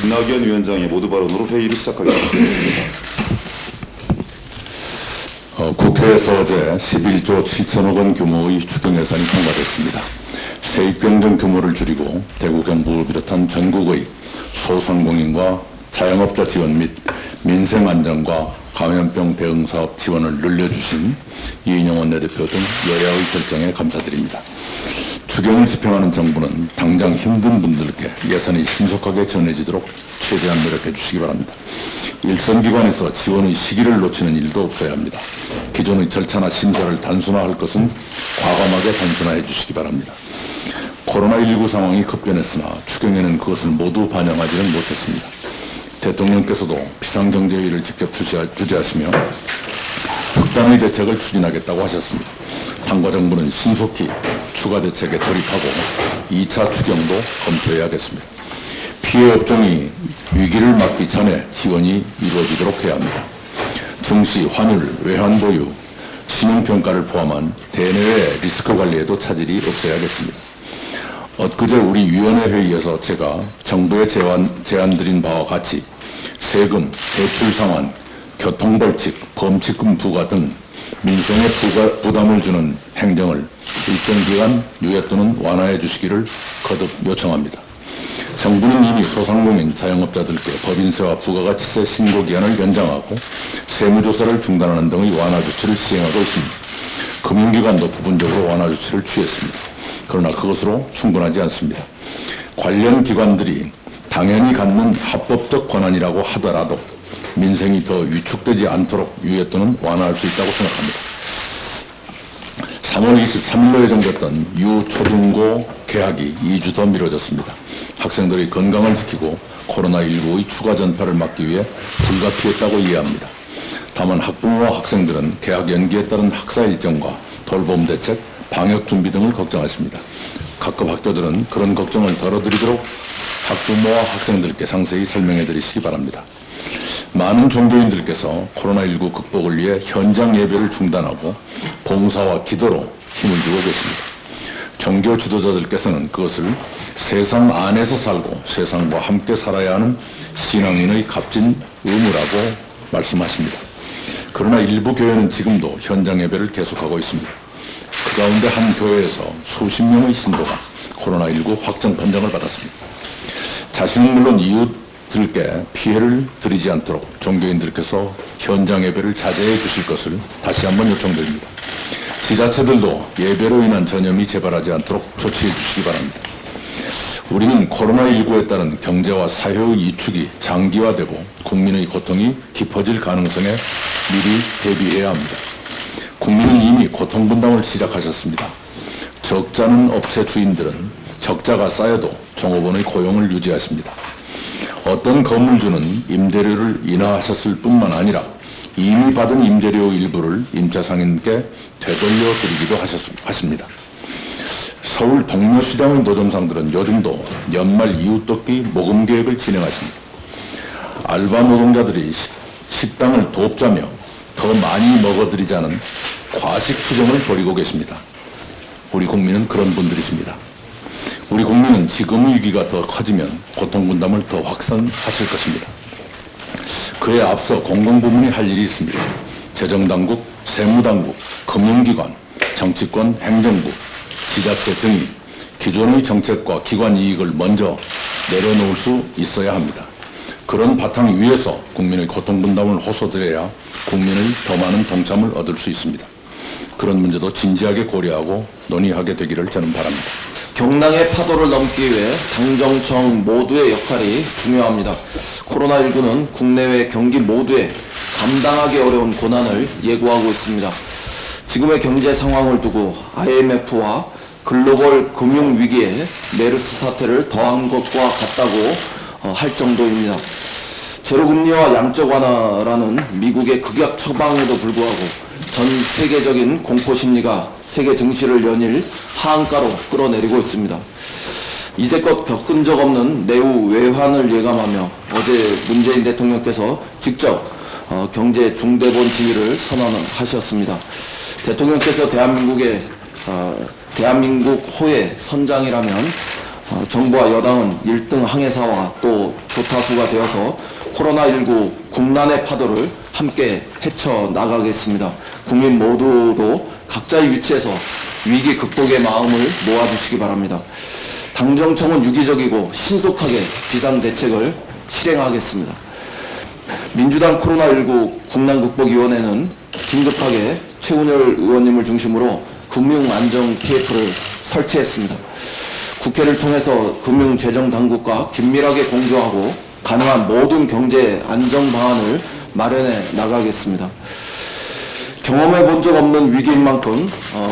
김낙연 위원장의 모두 발언으로 회의를 시작하겠습니다. 국회에서 어제 11조 7천억 원 규모의 추경 예산이 통과됐습니다. 세입 경쟁 규모를 줄이고 대구 경북을 비롯한 전국의 소상공인과 자영업자 지원 및 민생 안정과 감염병 대응 사업 지원을 늘려주신 이인영 원내대표 등 여야의 결정에 감사드립니다. 추경을 집행하는 정부는 당장 힘든 분들께 예산이 신속하게 전해지도록 최대한 노력해 주시기 바랍니다. 일선기관에서 지원의 시기를 놓치는 일도 없어야 합니다. 기존의 절차나 심사를 단순화할 것은 과감하게 단순화해 주시기 바랍니다. 코로나19 상황이 급변했으나 추경에는 그것을 모두 반영하지는 못했습니다. 대통령께서도 비상경제회의를 직접 주재하시며 특단의 대책을 추진하겠다고 하셨습니다. 당과 정부는 신속히 추가 대책에 돌입하고 2차 추경도 검토해야겠습니다. 피해 업종이 위기를 맞기 전에 지원이 이루어지도록 해야 합니다. 증시, 환율, 외환 보유, 신용평가를 포함한 대내외 리스크 관리에도 차질이 없어야겠습니다. 엊그제 우리 위원회 회의에서 제가 정부에 제안드린 바와 같이 세금, 대출 상환, 교통벌칙, 범칙금 부과 등 민생에 부담을 주는 행정을 일정 기간 유예 또는 완화해 주시기를 거듭 요청합니다. 정부는 이미 소상공인 자영업자들께 법인세와 부가가치세 신고 기한을 연장하고 세무조사를 중단하는 등의 완화 조치를 시행하고 있습니다. 금융기관도 부분적으로 완화 조치를 취했습니다. 그러나 그것으로 충분하지 않습니다. 관련 기관들이 당연히 갖는 합법적 권한이라고 하더라도 민생이 더 위축되지 않도록 유예 또는 완화할 수 있다고 생각합니다. 3월 23일로 예정됐던 유초중고 개학이 2주 더 미뤄졌습니다. 학생들의 건강을 지키고 코로나19의 추가 전파를 막기 위해 불가피했다고 이해합니다. 다만 학부모와 학생들은 개학 연기에 따른 학사 일정과 돌봄 대책, 방역 준비 등을 걱정하십니다. 각급 학교들은 그런 걱정을 덜어드리도록 학부모와 학생들께 상세히 설명해 드리시기 바랍니다. 많은 종교인들께서 코로나19 극복을 위해 현장 예배를 중단하고 봉사와 기도로 힘을 주고 계십니다. 종교 지도자들께서는 그것을 세상 안에서 살고 세상과 함께 살아야 하는 신앙인의 값진 의무라고 말씀하십니다. 그러나 일부 교회는 지금도 현장 예배를 계속하고 있습니다. 그 가운데 한 교회에서 수십 명의 신도가 코로나19 확정 판정을 받았습니다. 자신은 물론 이웃들께 피해를 드리지 않도록 종교인들께서 현장 예배를 자제해 주실 것을 다시 한번 요청드립니다. 지자체들도 예배로 인한 전염이 재발하지 않도록 조치해 주시기 바랍니다. 우리는 코로나19에 따른 경제와 사회의 이축이 장기화되고 국민의 고통이 깊어질 가능성에 미리 대비해야 합니다. 국민은 이미 고통 분담을 시작하셨습니다. 적자는 업체 주인들은 적자가 쌓여도 종업원의 고용을 유지하십니다. 어떤 건물주는 임대료를 인하하셨을 뿐만 아니라 이미 받은 임대료 일부를 임차 상인께 되돌려 드리기도 하십니다. 서울 동묘시장의 노점상들은 요즘도 연말 이웃돕기 모금 계획을 진행하십니다. 알바 노동자들이 식당을 돕자며 더 많이 먹어드리자는 과식 투정을 벌이고 계십니다. 우리 국민은 그런 분들이십니다. 우리 국민은 지금의 위기가 더 커지면 고통 분담을 더 확산하실 것입니다. 그에 앞서 공공부문이 할 일이 있습니다. 재정당국, 세무당국, 금융기관, 정치권, 행정부, 지자체 등이 기존의 정책과 기관 이익을 먼저 내려놓을 수 있어야 합니다. 그런 바탕 위에서 국민의 고통 분담을 호소드려야 국민의 더 많은 동참을 얻을 수 있습니다. 그런 문제도 진지하게 고려하고 논의하게 되기를 저는 바랍니다. 경랑의 파도를 넘기 위해 당정청 모두의 역할이 중요합니다. 코로나19는 국내외 경기 모두에 감당하기 어려운 고난을 예고하고 있습니다. 지금의 경제 상황을 두고 IMF와 글로벌 금융위기에 메르스 사태를 더한 것과 같다고 할 정도입니다. 제로금리와 양적 완화라는 미국의 극약 처방에도 불구하고 전 세계적인 공포심리가 세계 증시를 연일 하한가로 끌어내리고 있습니다. 이제껏 겪은 적 없는 내후 외환을 예감하며 어제 문재인 대통령께서 직접 경제 중대본 지휘를 선언하셨습니다. 대통령께서 대한민국 호의 선장이라면 정부와 여당은 1등 항해사와 또 조타수가 되어서 코로나19 국난의 파도를 함께 헤쳐나가겠습니다. 국민 모두도 각자의 위치에서 위기 극복의 마음을 모아주시기 바랍니다. 당정청은 유기적이고 신속하게 비상대책을 실행하겠습니다. 민주당 코로나19 국난극복위원회는 긴급하게 최운열 의원님을 중심으로 금융안정 TF를 설치했습니다. 국회를 통해서 금융재정당국과 긴밀하게 공조하고 가능한 모든 경제 안정 방안을 마련해 나가겠습니다. 경험해 본 적 없는 위기인 만큼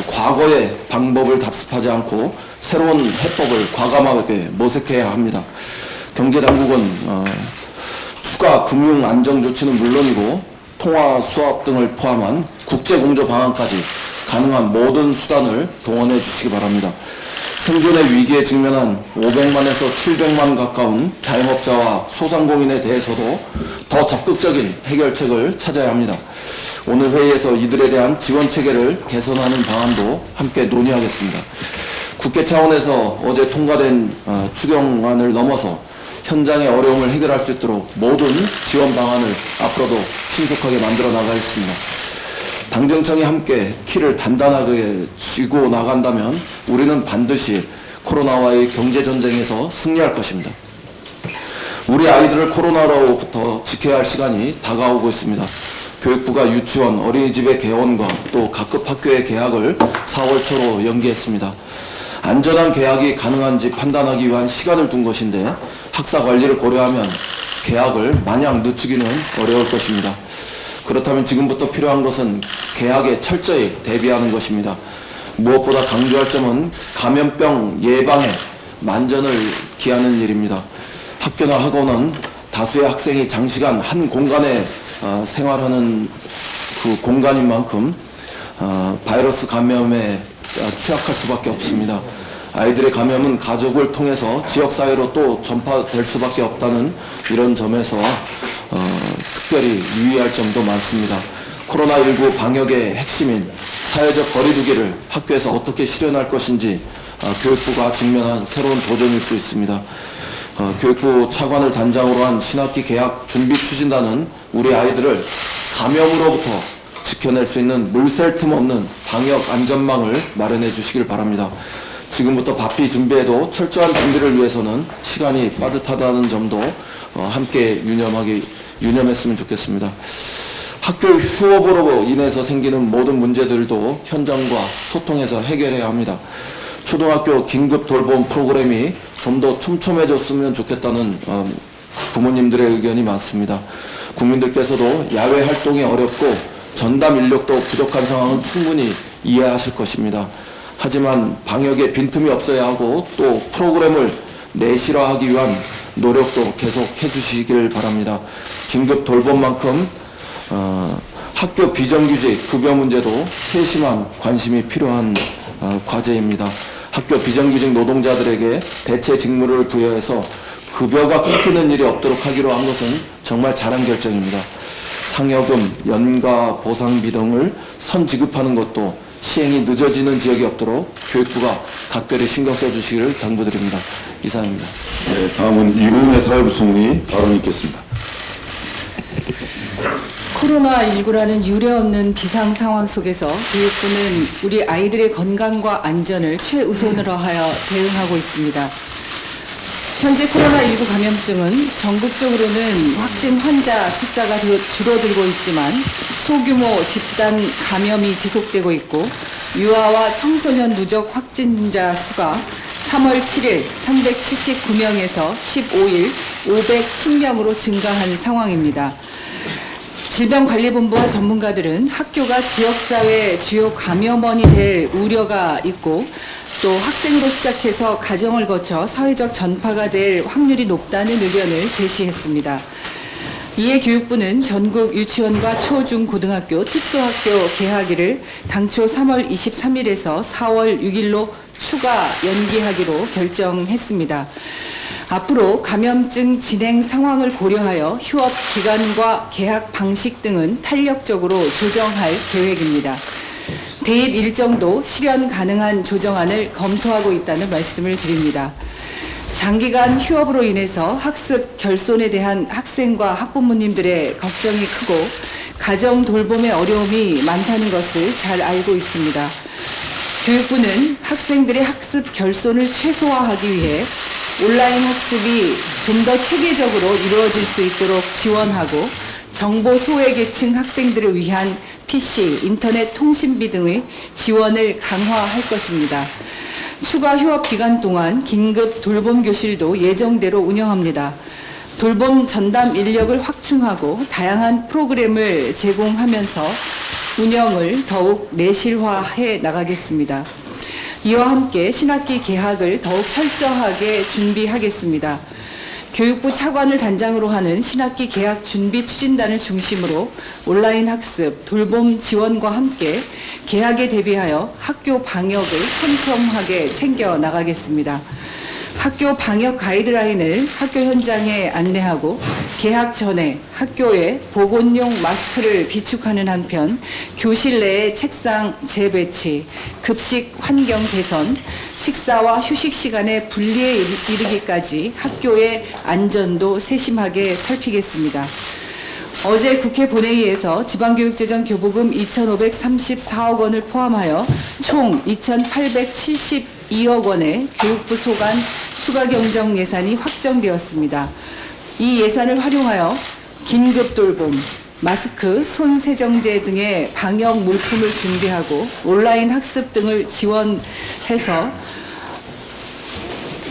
과거의 방법을 답습하지 않고 새로운 해법을 과감하게 모색해야 합니다. 경제당국은 추가 금융 안정 조치는 물론이고 통화 수합 등을 포함한 국제공조 방안까지 가능한 모든 수단을 동원해 주시기 바랍니다. 생존의 위기에 직면한 500만에서 700만 가까운 자영업자와 소상공인에 대해서도 더 적극적인 해결책을 찾아야 합니다. 오늘 회의에서 이들에 대한 지원 체계를 개선하는 방안도 함께 논의하겠습니다. 국회 차원에서 어제 통과된 추경안을 넘어서 현장의 어려움을 해결할 수 있도록 모든 지원 방안을 앞으로도 신속하게 만들어 나가겠습니다. 당정청이 함께 키를 단단하게 쥐고 나간다면 우리는 반드시 코로나와의 경제전쟁에서 승리할 것입니다. 우리 아이들을 코로나로부터 지켜야 할 시간이 다가오고 있습니다. 교육부가 유치원, 어린이집의 개원과 또 각급 학교의 개학을 4월 초로 연기했습니다. 안전한 개학이 가능한지 판단하기 위한 시간을 둔 것인데 학사 관리를 고려하면 개학을 마냥 늦추기는 어려울 것입니다. 그렇다면 지금부터 필요한 것은 개학에 철저히 대비하는 것입니다. 무엇보다 강조할 점은 감염병 예방에 만전을 기하는 일입니다. 학교나 학원은 다수의 학생이 장시간 한 공간에 생활하는 그 공간인 만큼 바이러스 감염에 취약할 수밖에 없습니다. 아이들의 감염은 가족을 통해서 지역사회로 또 전파될 수밖에 없다는 이런 점에서 특별히 유의할 점도 많습니다. 코로나19 방역의 핵심인 사회적 거리두기를 학교에서 어떻게 실현할 것인지 교육부가 직면한 새로운 도전일 수 있습니다. 교육부 차관을 단장으로 한 신학기 개학 준비 추진단은 우리 아이들을 감염으로부터 지켜낼 수 있는 물샐 틈 없는 방역 안전망을 마련해 주시길 바랍니다. 지금부터 바삐 준비해도 철저한 준비를 위해서는 시간이 빠듯하다는 점도 함께 유념했으면 좋겠습니다. 학교 휴업으로 인해서 생기는 모든 문제들도 현장과 소통해서 해결해야 합니다. 초등학교 긴급 돌봄 프로그램이 좀 더 촘촘해졌으면 좋겠다는 부모님들의 의견이 많습니다. 국민들께서도 야외 활동이 어렵고 전담 인력도 부족한 상황은 충분히 이해하실 것입니다. 하지만 방역에 빈틈이 없어야 하고 또 프로그램을 내실화하기 위한 노력도 계속 해주시길 바랍니다. 긴급 돌봄만큼 학교 비정규직 급여 문제도 세심한 관심이 필요한 과제입니다. 학교 비정규직 노동자들에게 대체 직무를 부여해서 급여가 끊기는 일이 없도록 하기로 한 것은 정말 잘한 결정입니다. 상여금, 연가 보상비 등을 선지급하는 것도 시행이 늦어지는 지역이 없도록 교육부가 각별히 신경 써주시기를 당부드립니다. 이상입니다. 네, 다음은 이훈의 사회부 총리 발언이 있겠습니다. 코로나19라는 유례없는 비상 상황 속에서 교육부는 우리 아이들의 건강과 안전을 최우선으로 하여 대응하고 있습니다. 현재 코로나19 감염증은 전국적으로는 확진 환자 숫자가 줄어들고 있지만 소규모 집단 감염이 지속되고 있고 유아와 청소년 누적 확진자 수가 3월 7일 379명에서 15일 510명으로 증가한 상황입니다. 질병관리본부와 전문가들은 학교가 지역사회 주요 감염원이 될 우려가 있고 또 학생으로 시작해서 가정을 거쳐 사회적 전파가 될 확률이 높다는 의견을 제시했습니다. 이에 교육부는 전국 유치원과 초, 중, 고등학교, 특수학교 개학일을 당초 3월 23일에서 4월 6일로 추가 연기하기로 결정했습니다. 앞으로 감염증 진행 상황을 고려하여 휴업 기간과 개학 방식 등은 탄력적으로 조정할 계획입니다. 대입 일정도 실현 가능한 조정안을 검토하고 있다는 말씀을 드립니다. 장기간 휴업으로 인해서 학습 결손에 대한 학생과 학부모님들의 걱정이 크고 가정 돌봄의 어려움이 많다는 것을 잘 알고 있습니다. 교육부는 학생들의 학습 결손을 최소화하기 위해 온라인 학습이 좀 더 체계적으로 이루어질 수 있도록 지원하고 정보 소외계층 학생들을 위한 PC, 인터넷 통신비 등의 지원을 강화할 것입니다. 추가 휴업 기간 동안 긴급 돌봄 교실도 예정대로 운영합니다. 돌봄 전담 인력을 확충하고 다양한 프로그램을 제공하면서 운영을 더욱 내실화해 나가겠습니다. 이와 함께 신학기 개학을 더욱 철저하게 준비하겠습니다. 교육부 차관을 단장으로 하는 신학기 개학 준비 추진단을 중심으로 온라인 학습, 돌봄 지원과 함께 개학에 대비하여 학교 방역을 촘촘하게 챙겨 나가겠습니다. 학교 방역 가이드라인을 학교 현장에 안내하고 개학 전에 학교에 보건용 마스크를 비축하는 한편 교실 내에 책상 재배치, 급식 환경 개선, 식사와 휴식 시간의 분리에 이르기까지 학교의 안전도 세심하게 살피겠습니다. 어제 국회 본회의에서 지방교육재정교부금 2,534억 원을 포함하여 총 2,872억 원의 교육부 소관 추가 경정 예산이 확정되었습니다. 이 예산을 활용하여 긴급 돌봄, 마스크, 손 세정제 등의 방역 물품을 준비하고 온라인 학습 등을 지원해서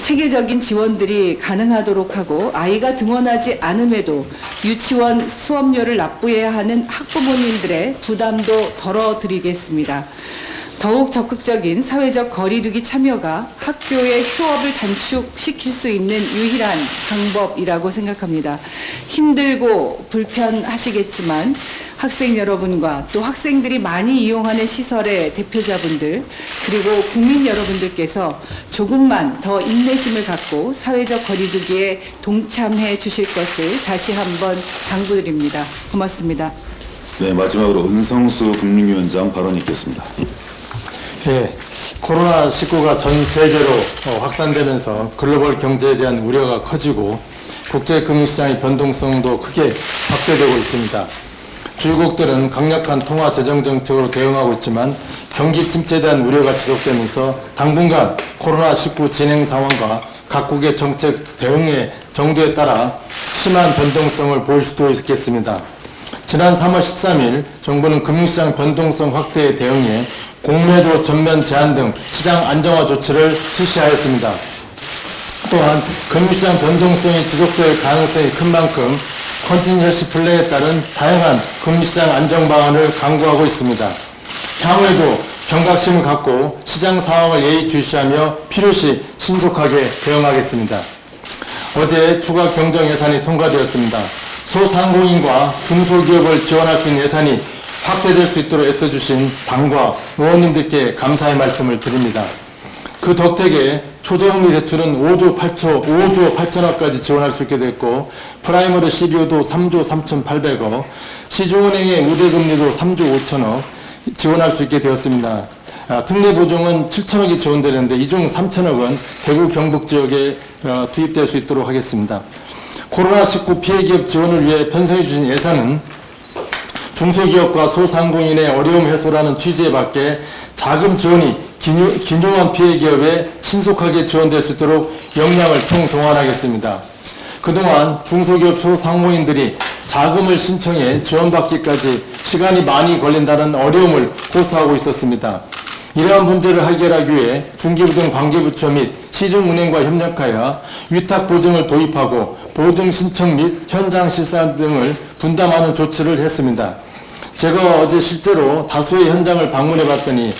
체계적인 지원들이 가능하도록 하고 아이가 등원하지 않음에도 유치원 수업료를 납부해야 하는 학부모님들의 부담도 덜어드리겠습니다. 더욱 적극적인 사회적 거리두기 참여가 학교의 휴업을 단축시킬 수 있는 유일한 방법이라고 생각합니다. 힘들고 불편하시겠지만 학생 여러분과 또 학생들이 많이 이용하는 시설의 대표자분들 그리고 국민 여러분들께서 조금만 더 인내심을 갖고 사회적 거리두기에 동참해 주실 것을 다시 한번 당부드립니다. 고맙습니다. 네, 마지막으로 은성수 금융위원장 발언이 있겠습니다. 네, 코로나19가 전 세계로 확산되면서 글로벌 경제에 대한 우려가 커지고 국제 금융시장의 변동성도 크게 확대되고 있습니다. 주요국들은 강력한 통화 재정 정책으로 대응하고 있지만 경기 침체에 대한 우려가 지속되면서 당분간 코로나19 진행 상황과 각국의 정책 대응의 정도에 따라 심한 변동성을 보일 수도 있겠습니다. 지난 3월 13일 정부는 금융시장 변동성 확대에 대응해 공매도 전면 제한 등 시장 안정화 조치를 실시하였습니다. 또한 금융시장 변동성이 지속될 가능성이 큰 만큼 컨틴전시 플랜에 따른 다양한 금융시장 안정 방안을 강구하고 있습니다. 향후에도 경각심을 갖고 시장 상황을 예의주시하며 필요시 신속하게 대응하겠습니다. 어제 추가 경정 예산이 통과되었습니다. 소상공인과 중소기업을 지원할 수 있는 예산이 확대될 수 있도록 애써주신 당과 의원님들께 감사의 말씀을 드립니다. 그 덕택에 초저금리 대출은 5조 8천억까지 지원할 수 있게 됐고 프라이머리 CBO도 3조 3,800억, 시중은행의 우대금리도 3조 5천억 지원할 수 있게 되었습니다. 특례보증은 7천억이 지원되는데 이 중 3천억은 대구 경북 지역에 투입될 수 있도록 하겠습니다. 코로나19 피해기업 지원을 위해 편성해 주신 예산은 중소기업과 소상공인의 어려움 해소라는 취지에 맞게 자금 지원이 긴요한 피해기업에 신속하게 지원될 수 있도록 역량을 총동원하겠습니다. 그동안 중소기업 소상공인들이 자금을 신청해 지원받기까지 시간이 많이 걸린다는 어려움을 호소하고 있었습니다. 이러한 문제를 해결하기 위해 중기부 등 관계부처 및 시중은행과 협력하여 위탁보증을 도입하고 보증 신청 및 현장 실사 등을 분담하는 조치를 했습니다. 제가 어제 실제로 다수의 현장을 방문해 봤더니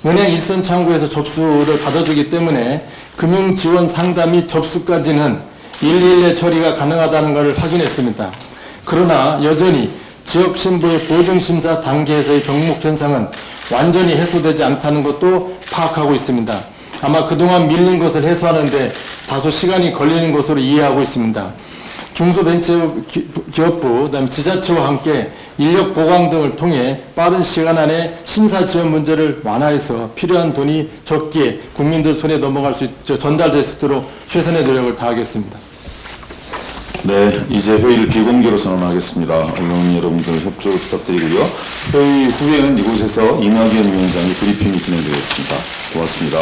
은행 일선 창구에서 접수를 받아주기 때문에 금융지원 상담 및 접수까지는 111 처리가 가능하다는 것을 확인했습니다. 그러나 여전히 지역신부의 보증심사 단계에서의 병목 현상은 완전히 해소되지 않다는 것도 파악하고 있습니다. 아마 그동안 밀린 것을 해소하는데 다소 시간이 걸리는 것으로 이해하고 있습니다. 중소벤처기업부, 그다음에 지자체와 함께 인력 보강 등을 통해 빠른 시간 안에 심사 지원 문제를 완화해서 필요한 돈이 적기에 국민들 손에 넘어갈 수 있죠. 전달될 수 있도록 최선의 노력을 다하겠습니다. 네, 이제 회의를 비공개로 선언하겠습니다. 의원 여러분들 협조 부탁드리고요. 회의 후에는 이곳에서 이낙연 위원장의 브리핑이 진행되겠습니다. 고맙습니다.